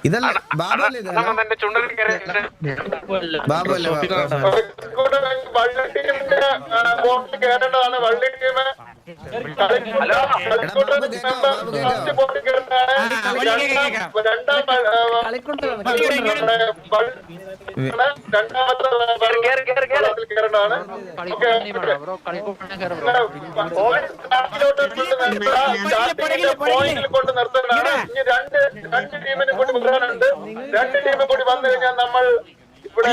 ഇതല്ല ബാബു അല്ലേ ഇത്? ബാബു അല്ലേ? കൊണ്ട് നിർത്തുന്നതാണ്. ഇനി രണ്ട് ടീമിനെ കൂടി വിടാനുണ്ട്. രണ്ട് ടീമും കൂടി വന്നു കഴിഞ്ഞാൽ നമ്മൾ ഇവിടെ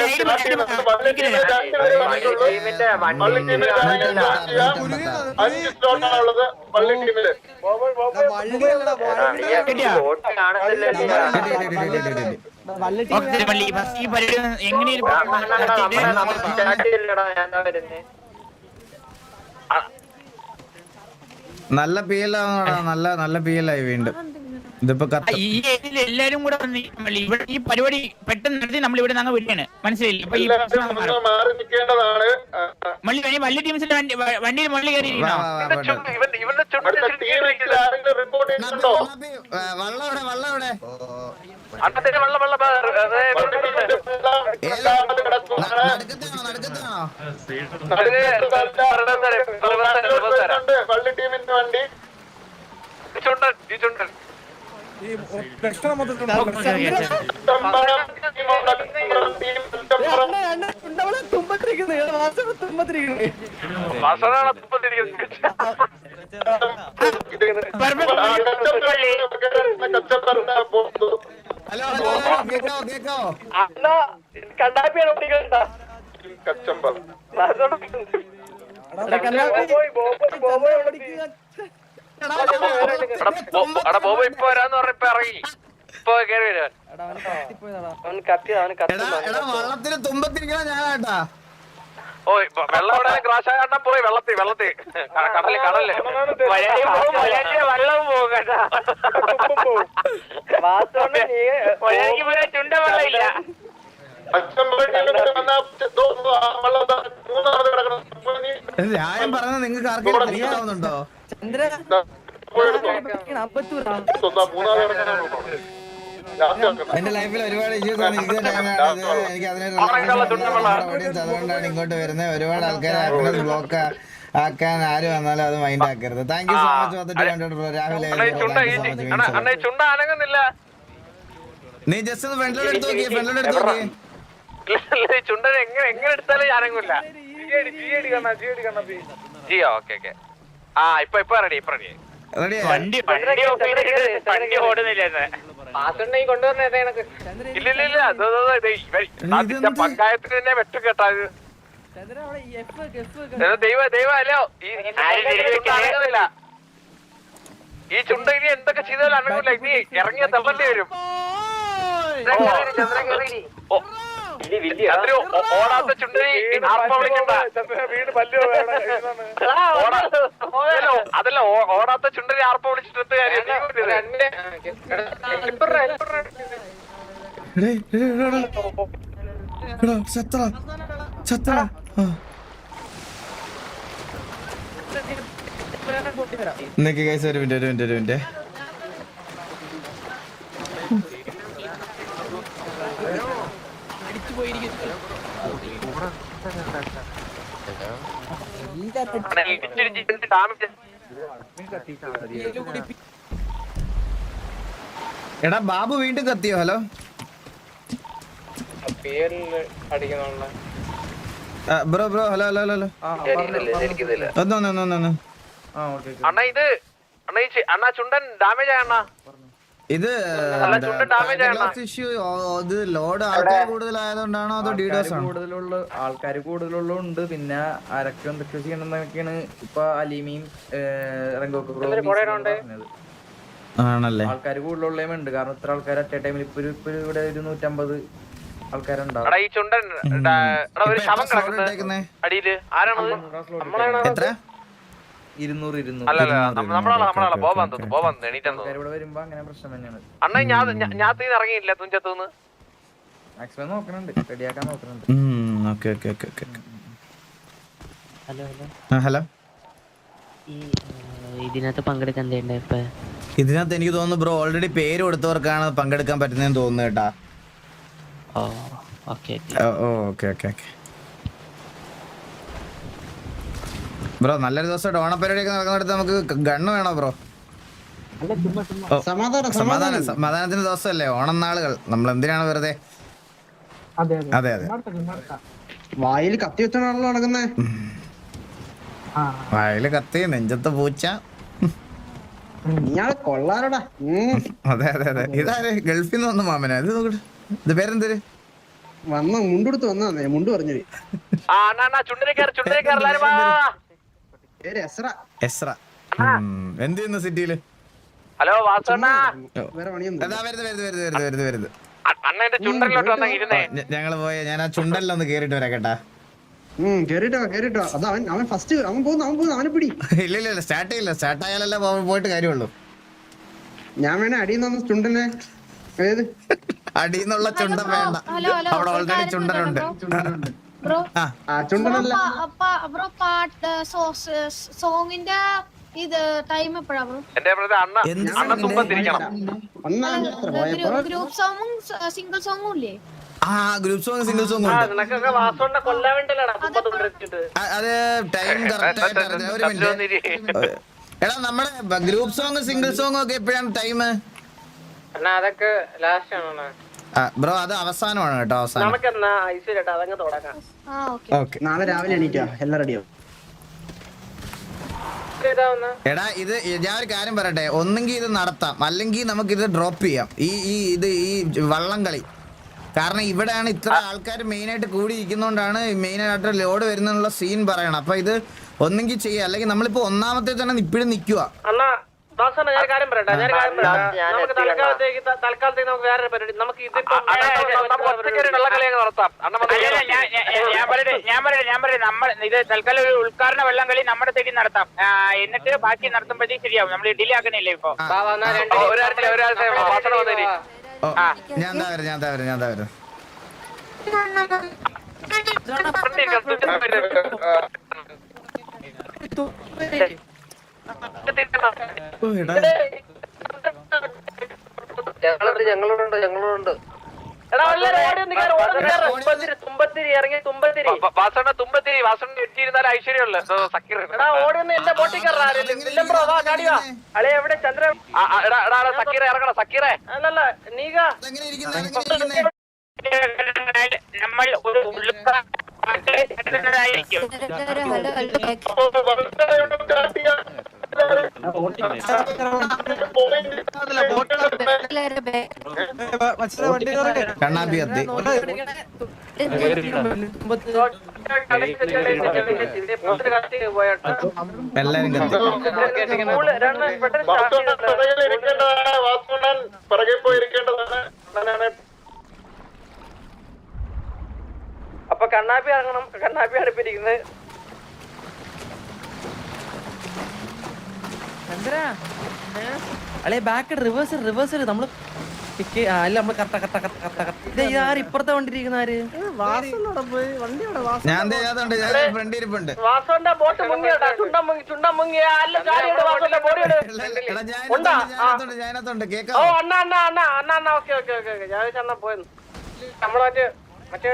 പള്ളി ടീമിന് 5 സ്ലോട്ടാണുള്ളത്. പള്ളി ടീമില് നല്ല പി എൽ നല്ല പി എൽ ആയി വീണ്ടും. ഇതിപ്പോ ഈ ഏരിയയിൽ എല്ലാരും കൂടെ ഇവിടെ ഈ പരിപാടി പെട്ടെന്ന് നടത്തി നമ്മൾ ഇവിടെ നിന്ന് വരികയാണ്. മനസ്സിലായില്ല? മാറി നിൽക്കേണ്ടതാണ്. മള്ളി ടീംസിന്റെ വണ്ടിയിൽ മള്ളി കയറി റിപ്പോർട്ട് ചെയ്യുന്നുണ്ടോ? പള്ളി ടീമിന്റെ വണ്ടി കണ്ടാപ്പിയാണ് കച്ചമ്പർ ബോബോ ഇപ്പൊ വരാന്ന് പറഞ്ഞപ്പോ ഇറങ്ങി. ഇപ്പൊ കയറി വരാൻ വള്ളത്തിന് തുമ്പത്തിരിക്കണ ഞാനാട്ടാ. ഓ വെള്ളം ഇവിടെ ക്രാഷ് ആകാൻ പോയി. വെള്ളത്തിൽ കടല് വെള്ളം പോകും കേട്ടാ. ചുണ്ട വെള്ളമില്ല. ഞാൻ പറഞ്ഞത് നിങ്ങൾക്ക് ആർക്കും അറിയാവുന്നുണ്ടോ? എന്റെ ലൈഫിൽ ഒരുപാട് ഇഷ്യൂസ് ആണ്. എനിക്ക് അതുകൊണ്ടാണ് ഇങ്ങോട്ട് വരുന്നത്. ഒരുപാട് ആൾക്കാരെ ഹാപ്പിനെസ് ബ്ലോക്ക് ആക്കാൻ ആര് വന്നാലും അത് മൈൻഡ് ആക്കരുത്. താങ്ക് യു സോ മച്ച് രാഹുലെ. നീ ജസ്റ്റ് ഒന്ന് ഫ്രണ്ടിലോട്ട് എടുത്ത് നോക്കിയേ. ചുണ്ടൻ എങ്ങനെ എടുത്താലും ഞാനങ്ങൂല്ല. ജിയോ ഓക്കെ. ആ ഇപ്പൊ റെഡി. വണ്ടി ഓടുന്നില്ല. ഇല്ല അതിന്റെ പങ്കായത്തിന് തന്നെ വെട്ടു കേട്ടാ. ദൈവമല്ലോ ഈ ചുണ്ട ഇനി എന്തൊക്കെ ചെയ്താലും അനങ്ങില്ല. ഇനി ഇറങ്ങിയ തള്ളേണ്ടി വരും. ഓടാത്ത ചുണ്ടരി ആർപ്പ വിളിക്കണ്ട. അതല്ല ഓടാത്ത ചുണ്ടരി ആർപ്പ വിളിച്ചിട്ട് കാര്യം. ഒരു മിനിറ്റ്. എടാ ബാബു വീണ്ടും കത്തിയോ? ഹലോ ബ്രോ ഹലോ ഒന്ന് അണ്ണാ ചുണ്ടൻ ഡാമേജ് ആയണ്ണാ. ഇത് ലോഡ് ആൾക്കാർ കൂടുതലായതുകൊണ്ടാണോ അതോ ഡീഡോസ് ആൾക്കാർ കൂടുതലുള്ളതുണ്ട്. പിന്നെ ആരൊക്കെ എന്തൊക്കെ ചെയ്യണമെന്നൊക്കെയാണ് ഇപ്പൊ അലീമയും ആണല്ലേ. ആൾക്കാർ കൂടുതലുള്ളതുണ്ട്. കാരണം ഇത്ര ആൾക്കാർ അറ്റ് എ ടൈമിൽ ഇപ്പൊ ഇവിടെ ഒരു 150 ആൾക്കാരുണ്ടാവും. എത്ര? 200 വരുമ്പോ അങ്ങനെ പ്രശ്നം തന്നെയാണ്. അണ്ണ ഞാൻ ഇറങ്ങിയില്ല തുഞ്ചത്തുനിന്ന്. മാക്സിമം നോക്കണുണ്ട്, റെഡിയാക്കാൻ നോക്കണുണ്ട്. ഹലോ ഈ ഇതിനകത്ത് പങ്കെടുക്കാൻ ഇപ്പൊ ഇതിനകത്ത് എനിക്ക് തോന്നുന്നു ബ്രോ ഓൾറെഡി പേര് കൊടുത്തവർക്കാണ് പങ്കെടുക്കാൻ പറ്റുന്നതെന്ന് തോന്നുന്നു കേട്ടാ. ഓക്കെ ബ്രോ നല്ലൊരു ദിവസം ഓണപ്പരിപാടിയൊക്കെ നടക്കുന്നിടത്ത് നമുക്ക് ഗണ്ണ് വേണോ ബ്രോ? സമാധാനത്തിന് ദിവസമല്ലേ ഓണം നാളുകൾ, നമ്മൾ എന്തിനാണ് വെറുതെ. അതെ വായിൽ കത്തി വെച്ചാണല്ലോ നടക്കുന്നേ. വായില് കത്തി നെഞ്ചത്ത് പൂച്ച. ഇയാള് കൊള്ളാരോടാ. അതെ ഇതാര് ഗൾഫിൽ നിന്ന് വന്ന മാമനാ? ഇത് പേരെന്തര്? വന്ന മുണ്ടെടുത്ത് വന്നേ, മുണ്ട് പറഞ്ഞു. എസ്ര. എന്ത് ചെയ്യുന്നു സിറ്റിയില്? ഹലോ വാസണ്ണ, വേറെ പണിയൊന്നും. വരുത്. അണ്ണന്റെ ചുണ്ടനിലോട്ട് വന്ന ഇരുന്നേ. ഞങ്ങള് പോയ ഞാൻ ആ ചുണ്ടലിലൊന്ന് കേറിട്ട് വരാം കേട്ടാ. കേറിട്ടോ. അത് അവൻ ഫസ്റ്റ് അവൻ പോകുന്നു അവനെ പിടി. ഇല്ല സ്റ്റാർട്ട് ആയാലല്ലേ പോയിട്ട് കാര്യമുള്ളൂ. ഞാൻ വേണേ അടിയെന്ന് ചുണ്ടനെ. ഏത് അടിന്നുള്ള ചുണ്ടൻ വേണ്ട, അവിടെ ഓൾറെഡി ചുണ്ടനുണ്ട്. ചുണ്ടനല്ല ബ്രോ പാട്ട് സോങ്ങിന്റെ ഇത് ടൈം എപ്പോഴാ ബ്രോ? എന്റെ അണ്ണ തുമ്പത്തിരിക്കണം. ഗ്രൂപ്പ് സോങ്ങും സിംഗിൾ സോങ്ങും ഇല്ലേ? ഗ്രൂപ്പ് സോങ് സിംഗിൾ സോങ് ഉണ്ട്. അത് ടൈം എടാ നമ്മുടെ ഗ്രൂപ്പ് സോങ് സിംഗിൾ സോങ് ഒക്കെ എപ്പോഴാണ് ടൈം? അതൊക്കെ ലാസ്റ്റ് ആണ് ബ്രോ, അത് അവസാനമാണ് കേട്ടോ. അവസാനം നാളെ രാവിലെ എണീറ്റാ എല്ലാം റെഡിയാവും. എടാ ഇത് ഞാൻ ഒരു കാര്യം പറയട്ടെ, ഒന്നെങ്കിൽ ഇത് നടത്താം അല്ലെങ്കിൽ നമുക്കിത് ഡ്രോപ്പ് ചെയ്യാം. ഈ വള്ളം കളി കാരണം ഇവിടെയാണ് ഇത്ര ആൾക്കാർ മെയിനായിട്ട് കൂടിയിരിക്കുന്നോണ്ടാണ് മെയിനായിട്ട് ലോഡ് വരുന്നുള്ള സീൻ പറയണം. അപ്പൊ ഇത് ഒന്നെങ്കിൽ ചെയ്യാം, അല്ലെങ്കിൽ നമ്മളിപ്പോ ഒന്നാമത്തെ തന്നെ ഇപ്പോഴും നിൽക്കുക. ഞാൻ കാര്യം പറയട്ടെ, നമുക്ക് തൽക്കാലത്തേക്ക് നമുക്ക് വേറെ പരിപാടി നമുക്ക് ഇതിപ്പോ നടത്താം. ഞാൻ പറയട്ടെ നമ്മൾ ഇത് തൽക്കാലം ഒരു ഉദ്ഘാടന വെള്ളം കളി നമ്മുടെ സൈഡിൽ നടത്താം. എന്നിട്ട് ബാക്കി നടത്തുമ്പോഴത്തേക്ക് ശരിയാവും. നമ്മൾ ഡിലേ ആക്കണില്ലേ ഇപ്പൊ? ഒരാഴ്ച ഞാൻ വരും. ഞങ്ങളുണ്ട് തുമ്പത്തിരി ഇറങ്ങി തുമ്പത്തിരി വാസണ്ണ എത്തിയിരുന്നാൽ ഐശ്വര്യമുള്ള സക്കീർ ഓടിയൊന്നും എന്റെ ബോട്ടി അളെ എവിടെ ചന്ദ്ര സക്കീറെ ഇറങ്ങണം. സക്കീറെ അല്ലല്ല നീക നമ്മൾ ഒരു കണ്ണാപ്പി കത്തി എല്ലാരും പിറകെ പോയിരിക്കേണ്ടതാണ്. അപ്പൊ കണ്ണാപ്പി ഇറങ്ങണം. കണ്ണാപ്പി അടുപ്പിരിക്കുന്നത് അല്ലെ ബാക്ക് റിവേഴ്സ് നമ്മള് അല്ല നമ്മള് ഇപ്പുറത്തെ വണ്ടിരിക്കുന്ന ആര്? ഞാൻ ഫ്രണ്ട് ഇരിപ്പുണ്ട്. വാസോന്റെ ബോട്ട് മുങ്ങിയാ ചുണ്ടം മുങ്ങിയ വാസോന്റെ ബോഡി ഞാനകത്തുണ്ട് ഓ കേൾക്കാം. അണ്ണ ഓക്കെ ഞാൻ പോയെന്ന് നമ്മളെ മറ്റേ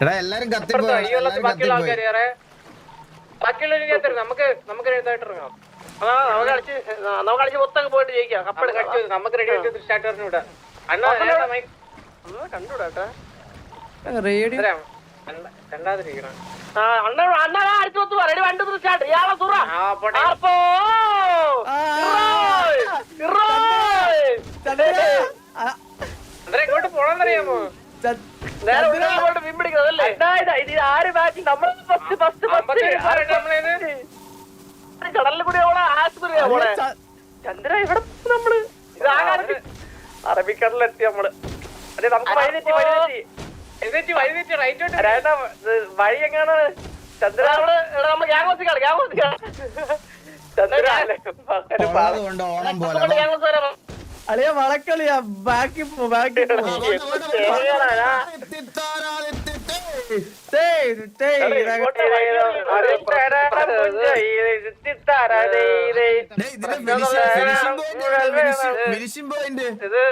എടാ എല്ലാരും കത്തി ബാക്കിയുള്ള ആൾക്കാര് ബാക്കിയുള്ള നമുക്ക് എഴുതായിട്ട് ഇറങ്ങാം. നമുക്ക് കളിച്ച് മൊത്തം പോയിട്ട് ജയിക്കാം. കപ്പട് കളിച്ചു നമുക്ക് റെഡി ആയിട്ട് സ്റ്റാർട്ട് പറഞ്ഞു വിടാം. കണ്ടുവിടാട്ടാ കണ്ടാതിരിക്കണം. അണ്ണ അടിച്ചു റെഡി വണ്ടി സ്റ്റാർട്ട് ഇയാളെ തുറ ഇങ്ങോട്ട് പോണെന്നറിയാമോ? ആര് ബാക്കി നമ്മള് കടലിൽ കൂടി ആശുപത്രിയാ പോണേ. ചന്ദ്ര ഇവിടെ നമ്മള് അറബിക്കടലിലെത്തി നമ്മള്. അതെ നമുക്ക് വഴി എങ്ങാണ് ചന്ദ്ര നമ്മൾ ഓണം പോലെ അളിയ വളക്കളിയാ ബാക്കി ഫിനിഷിംഗ് പോയിന്റ് ഇത്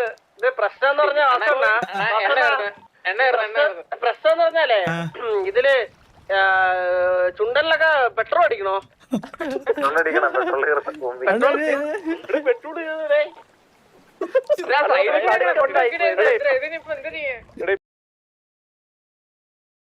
പ്രശ്നം എന്ന് പറഞ്ഞാൽ പ്രശ്നം എന്ന് പറഞ്ഞാലേ ഇതില് ചുണ്ടലിലൊക്കെ പെട്രോൾ അടിക്കണോ? പെട്രോൾ